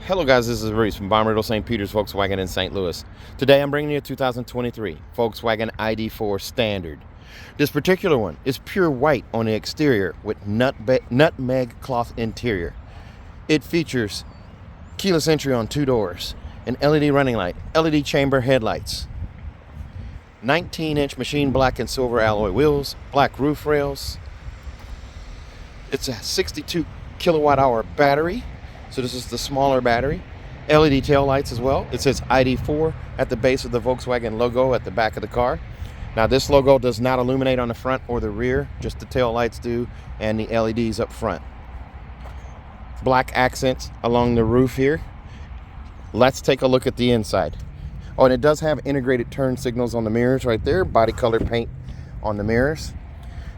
Hello guys, this is Reese from Bomberville St. Peter's Volkswagen in St. Louis. Today I'm bringing you a 2023 Volkswagen ID.4 Standard. This particular one is pure white on the exterior with nutmeg cloth interior. It features keyless entry on 2 doors, an LED running light, LED chamber headlights, 19-inch machine black and silver alloy wheels, black roof rails. It's a 62 kilowatt hour battery. So this is the smaller battery. LED tail lights as well. It says ID.4 at the base of the Volkswagen logo at the back of the car. Now this logo does not illuminate on the front or the rear, just the tail lights do and the LEDs up front. Black accents along the roof here. Let's take a look at the inside. Oh, and it does have integrated turn signals on the mirrors right there, body color paint on the mirrors.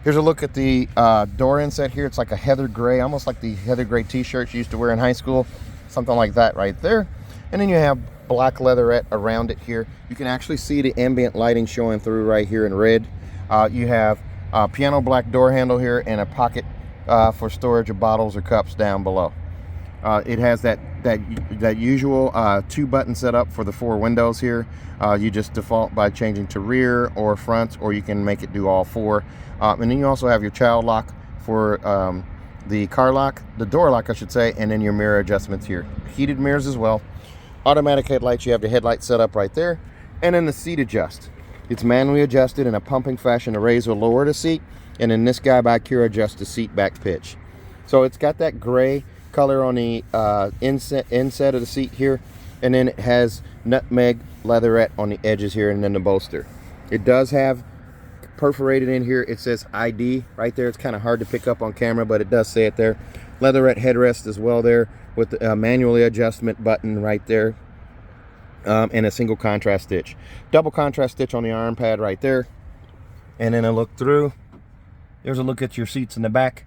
Here's a look at the door inset here. It's like a heather gray, almost like the heather gray t-shirts you used to wear in high school. Something like that right there. And then you have black leatherette around it here. You can actually see the ambient lighting showing through right here in red. You have a piano black door handle here and a pocket for storage of bottles or cups down below. It has that usual 2-button setup for the 4 windows here. You just default by changing to rear or front, or you can make it do all 4. And then you also have your child lock for the car lock, the door lock I should say, and then your mirror adjustments here. Heated mirrors as well. Automatic headlights, you have the headlight set up right there. And then the seat adjust. It's manually adjusted in a pumping fashion to raise or lower the seat. And then this guy back here adjusts the seat back pitch. So it's got that gray color on the inset of the seat here, and then it has nutmeg leatherette on the edges here, and then the bolster. It does have perforated in here, it says ID right there. It's kind of hard to pick up on camera, but it does say it there. Leatherette headrest as well there with the manually adjustment button right there, and a single contrast stitch, double contrast stitch on the arm pad right there. And then a look through, there's a look at your seats in the back.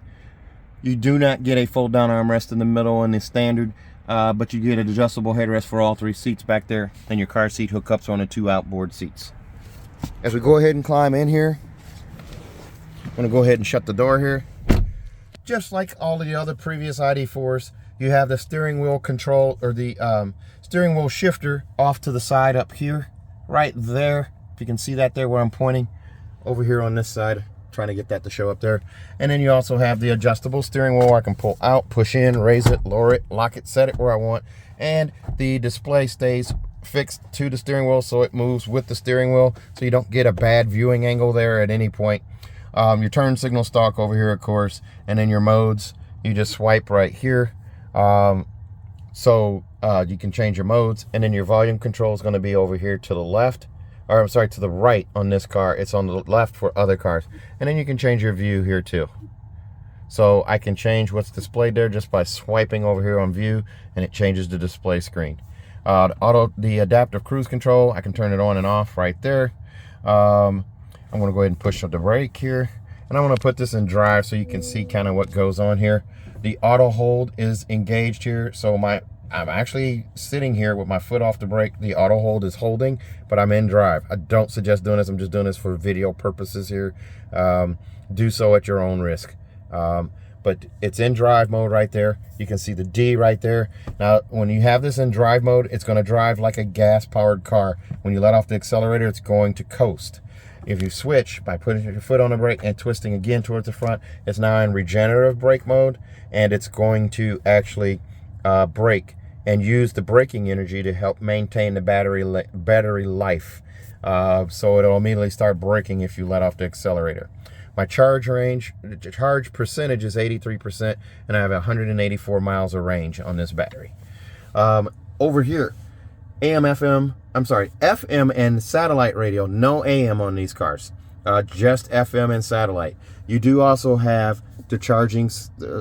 You do not get a fold down armrest in the middle in the standard, but you get an adjustable headrest for all 3 seats back there, and your car seat hookups on the 2 outboard seats. As we go ahead and climb in here, I'm going to go ahead and shut the door here. Just like all of the other previous ID.4s, you have the steering wheel control, or the steering wheel shifter off to the side up here, right there. If you can see that there where I'm pointing, over here on this side. Trying to get that to show up there. And then you also have the adjustable steering wheel. I can pull out, push in, raise it, lower it, lock it, set it where I want, and the display stays fixed to the steering wheel, so it moves with the steering wheel, so you don't get a bad viewing angle there at any point. Your turn signal stalk over here, of course, and then your modes, you just swipe right here, so you can change your modes. And then your volume control is going to be over here to the left, or I'm sorry, to the right on this car. It's on the left for other cars. And then you can change your view here too. So I can change what's displayed there just by swiping over here on view, and it changes the display screen. The adaptive cruise control, I can turn it on and off right there. I'm gonna go ahead and push on the brake here, and I'm gonna put this in drive so you can see kind of what goes on here. The auto hold is engaged here, so I'm actually sitting here with my foot off the brake. The auto hold is holding, but I'm in drive. I don't suggest doing this. I'm just doing this for video purposes here. Do so at your own risk. But it's in drive mode right there. You can see the D right there. Now, when you have this in drive mode, it's going to drive like a gas-powered car. When you let off the accelerator, it's going to coast. If you switch by putting your foot on the brake and twisting again towards the front, it's now in regenerative brake mode, and it's going to actually brake and use the braking energy to help maintain the battery life. So it'll immediately start braking if you let off the accelerator. My charge percentage is 83%, and I have 184 miles of range on this battery. Over here, FM and satellite radio, no AM on these cars, just FM and satellite. You do also have the charging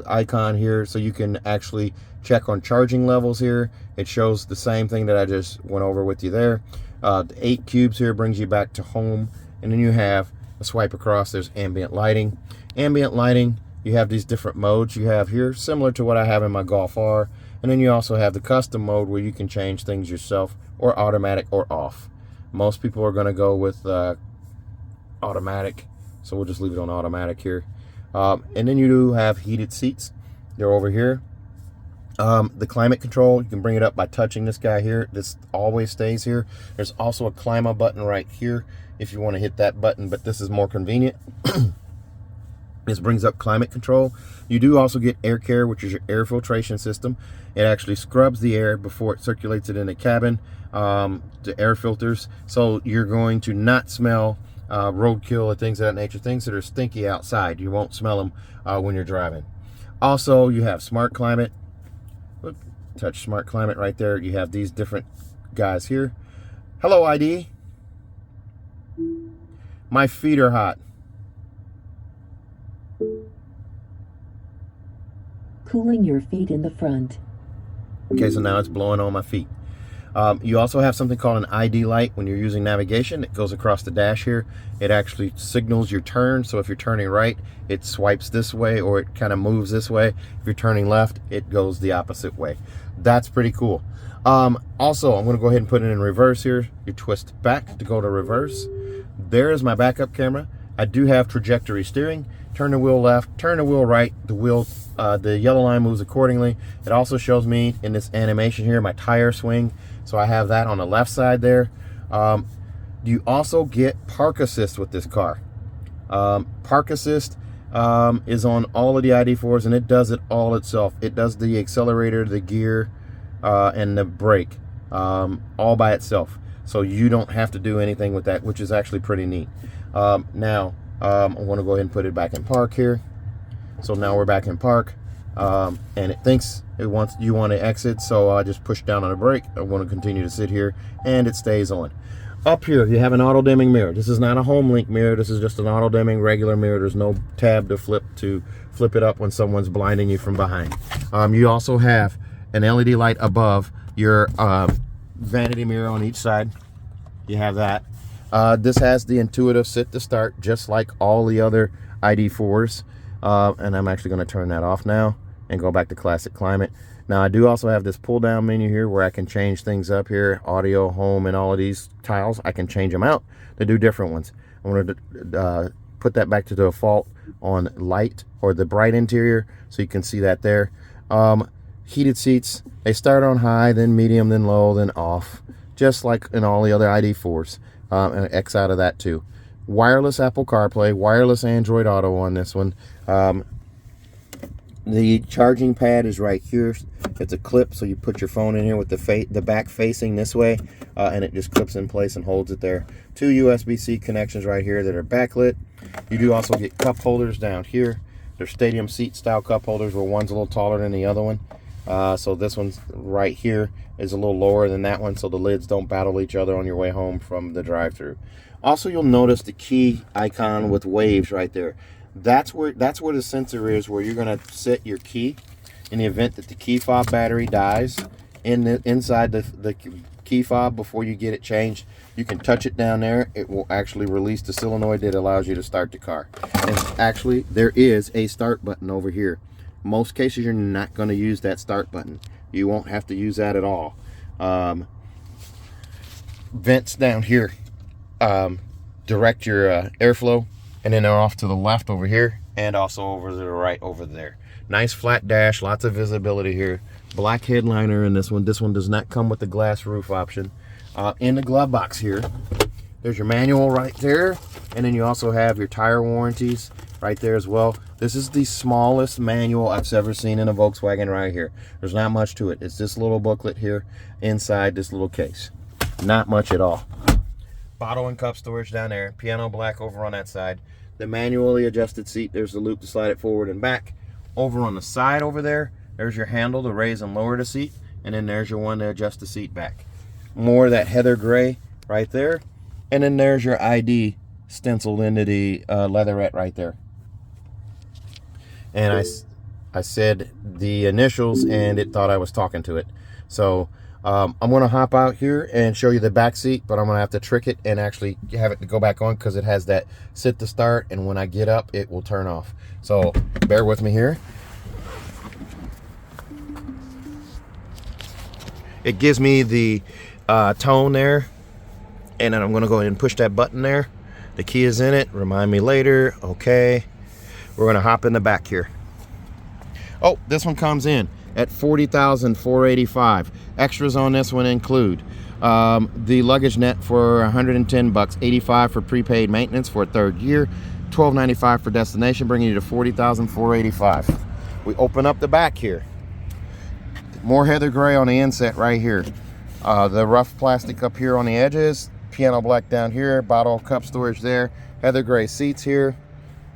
icon here, so you can actually check on charging levels here. It shows the same thing that I just went over with you there. The 8 cubes here brings you back to home, and then you have a swipe across. There's ambient lighting. Ambient lighting, you have these different modes you have here, similar to what I have in my Golf R. And then you also have the custom mode where you can change things yourself, or automatic or off. Most people are going to go with automatic, so we'll just leave it on automatic here. And then you do have heated seats. They're over here. The climate control, you can bring it up by touching this guy here. This always stays here. There's also a climate button right here if you want to hit that button, but this is more convenient. This brings up climate control. You do also get air care, which is your air filtration system. It actually scrubs the air before it circulates it in the cabin, the air filters. So you're going to not smell roadkill or things of that nature, things that are stinky outside. You won't smell them when you're driving. Also, you have smart climate. Touch smart climate right there. You have these different guys here. Hello, ID. My feet are hot. Cooling your feet in the front. Okay, so now it's blowing on my feet. You also have something called an ID light when you're using navigation. It goes across the dash here. It actually signals your turn. So if you're turning right, it swipes this way, or it kind of moves this way. If you're turning left, it goes the opposite way. That's pretty cool. Also, I'm going to go ahead and put it in reverse here. You twist back to go to reverse. There is my backup camera. I do have trajectory steering. Turn the wheel left, turn the wheel right. The yellow line moves accordingly. It also shows me in this animation here my tire swing. So I have that on the left side there. You also get park assist with this car. Park assist is on all of the ID.4s, and it does it all itself. It does the accelerator, the gear, and the brake all by itself. So you don't have to do anything with that, which is actually pretty neat. Now, I want to go ahead and put it back in park here. So now we're back in park, and it thinks you want to exit, so I just push down on the brake. I want to continue to sit here, and it stays on. Up here, you have an auto-dimming mirror. This is not a home link mirror. This is just an auto-dimming regular mirror. There's no tab to flip it up when someone's blinding you from behind. You also have an LED light above your vanity mirror on each side. You have that. This has the intuitive sit to start, just like all the other ID.4s. And I'm actually going to turn that off now and go back to classic climate. Now I do also have this pull down menu here where I can change things up here, audio, home, and all of these tiles. I can change them out to do different ones. I'm going to put that back to the default on light or the bright interior so you can see that there. Heated seats, they start on high, then medium, then low, then off, just like in all the other ID.4s. And X out of that too. Wireless Apple CarPlay, wireless Android Auto on this one. The charging pad is right here. It's a clip, so you put your phone in here with the back facing this way, and it just clips in place and holds it there. 2 USB-C connections right here that are backlit. You do also get cup holders down here. They're stadium seat style cup holders where one's a little taller than the other one. So this one's right here is a little lower than that one, so the lids don't battle each other on your way home from the drive-thru. Also, you'll notice the key icon with waves right there. That's where the sensor is, where you're going to set your key in the event that the key fob battery dies inside the key fob before you get it changed. You can touch it down there. It will actually release the solenoid that allows you to start the car. And actually, there is a start button over here. Most cases, you're not going to use that start button. You won't have to use that at all. Vents down here direct your airflow, and then they're off to the left over here and also over to the right over there. Nice flat dash, lots of visibility here. Black headliner in this one. This one does not come with the glass roof option. In the glove box here, there's your manual right there, and then you also have your tire warranties right there as well. This is the smallest manual I've ever seen in a Volkswagen right here. There's not much to it. It's this little booklet here inside this little case. Not much at all. Bottle and cup storage down there. Piano black over on that side. The manually adjusted seat. There's the loop to slide it forward and back. Over on the side over there, there's your handle to raise and lower the seat. And then there's your one to adjust the seat back. More of that heather gray right there. And then there's your ID stenciled into the leatherette right there. And I said the initials, and it thought I was talking to it. So I'm going to hop out here and show you the back seat, but I'm going to have to trick it and actually have it to go back on because it has that sit to start, and when I get up, it will turn off. So bear with me here. It gives me the tone there, and then I'm going to go ahead and push that button there. The key is in it. Remind me later. Okay. We're going to hop in the back here. Oh, this one comes in. at $40,485. Extras on this one include the luggage net for $110, $85 for prepaid maintenance for a third year, $12.95 for destination, bringing you to $40,485. We open up the back here. More heather gray on the inset right here. The rough plastic up here on the edges, piano black down here, bottle cup storage there, heather gray seats here.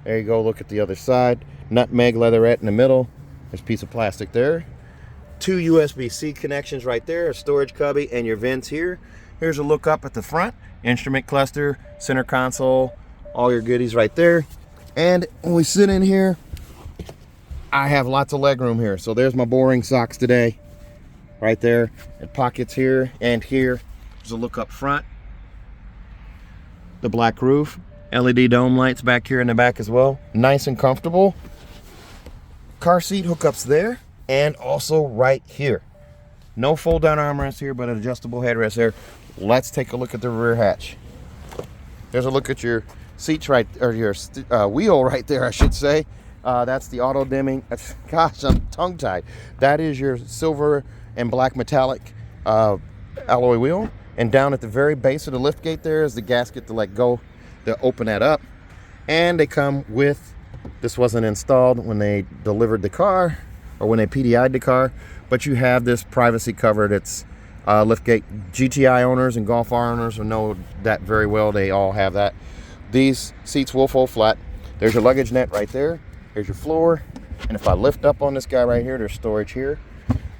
There you go, look at the other side. Nutmeg leatherette in the middle. There's a piece of plastic there. 2 USB-C connections right there, a storage cubby, and your vents here. Here's a look up at the front. Instrument cluster, center console, all your goodies right there. And when we sit in here, I have lots of leg room here. So there's my boring socks today. Right there. And pockets here and here. There's a look up front. The black roof. LED dome lights back here in the back as well. Nice and comfortable. Car seat hookups there. And also right here. No fold down armrest here, but an adjustable headrest there. Let's take a look at the rear hatch. There's a look at your seats right, or your wheel right there, I should say. That's the auto dimming. Gosh, I'm tongue tied. That is your silver and black metallic alloy wheel. And down at the very base of the lift gate there is the gasket to let go, to open that up. And they come with, this wasn't installed when they delivered the car or when they PDI'd the car, but you have this privacy cover that's liftgate. GTI owners and Golf R owners will know that very well. They all have that. These seats will fold flat. There's your luggage net right there. Here's your floor. And if I lift up on this guy right here, there's storage here.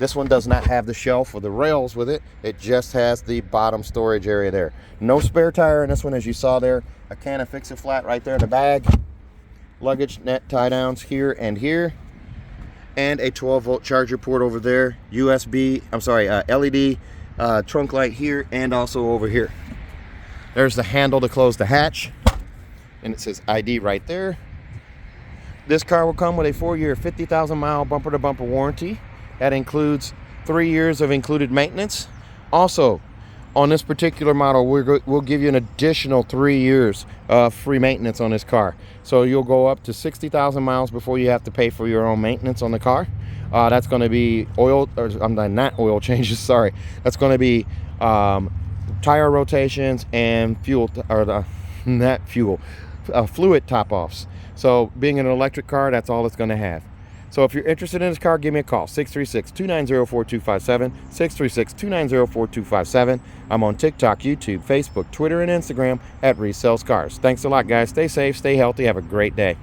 This one does not have the shelf or the rails with it. It just has the bottom storage area there. No spare tire in this one, as you saw there. A can of Fix-A-Flat right there in the bag. Luggage net tie downs here and here. And a 12-volt charger port over there. LED trunk light here and also over here. There's the handle to close the hatch. And it says ID right there. This car will come with a 4-year, 50,000-mile bumper-to-bumper warranty. That includes 3 years of included maintenance. Also, on this particular model, we'll give you an additional 3 years of free maintenance on this car. So you'll go up to 60,000 miles before you have to pay for your own maintenance on the car. That's going to be oil, or not oil changes, sorry. That's going to be tire rotations and fuel, or not fuel, fluid top-offs. So being an electric car, that's all it's going to have. So if you're interested in this car, give me a call, 636-290-4257, 636-290-4257. I'm on TikTok, YouTube, Facebook, Twitter, and Instagram at Reese Sells Cars. Thanks a lot, guys. Stay safe, stay healthy, have a great day.